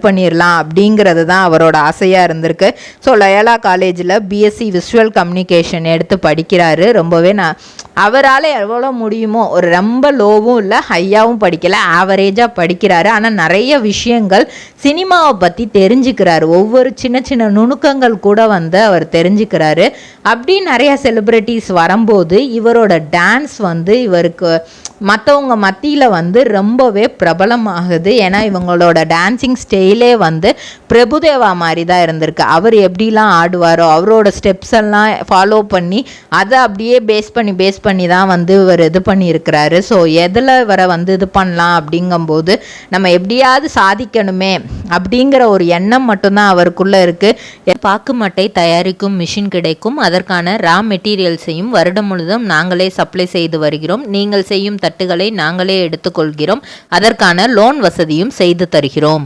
பண்ணிடலாம் அப்படிங்கிறது தான் அவரோட ஆசையாக இருந்திருக்கு. ஸோ லயோலா காலேஜில் பிஎஸ்சி விஷுவல் கம்யூனிகேஷன் எடுத்து படிக்கிறாரு. ரொம்பவே அவரால் எவ்வளோ முடியுமோ, ஒரு ரொம்ப லோவும் இல்லை ஹையாகவும் படிக்கலை, ஆவரேஜாக படிக்கிறாரு. ஆனால் நிறைய விஷயங்கள் சினிமாவை பற்றி தெரிஞ்சுக்கிறாரு. ஒவ்வொரு சின்ன சின்ன நுணுக்கங்கள் கூட வந்து அவர் தெரிஞ்சுக்கிறாரு. அப்படி நிறைய செலிப்ரிட்டிஸ் வரும்போது இவரோட டான்ஸ் வந்து இவருக்கு மற்றவங்க மத்தியில் வந்து ரொம்பவே பிரபலமாகுது. ஏன்னா இவங்களோட டான்ஸிங் ஸ்டைலே வந்து பிரபுதேவா மாதிரி தான் இருந்திருக்கு. அவர் எப்படிலாம் ஆடுவாரோ அவரோட ஸ்டெப்ஸ் எல்லாம் ஃபாலோ பண்ணி அதை அப்படியே பேஸ் பண்ணி தான் வந்து இவர் இது பண்ணியிருக்கிறாரு. ஸோ எதில் இவரை வந்து இது பண்ணலாம் அப்படிங்கும்போது நம்ம எப்படியாவது சாதிக்கணுமே அப்படிங்கிற ஒரு எண்ணம் மட்டும்தான் அவருக்குள்ளே இருக்குது. பாக்கு மட்டை தயாரிக்கும் மிஷின் கிடைக்கும். அதற்கான ரா மெட்டீரியல்ஸையும் வருடம் முழுதும் நாங்களே சப்ளை செய்து வருகிறோம். நீங்கள் செய்யும் தட்டுகளை நாங்களே எடுத்துக்கொள்கிறோம். அதற்கான லோன் வசதியும் செய்து தருகிறோம்.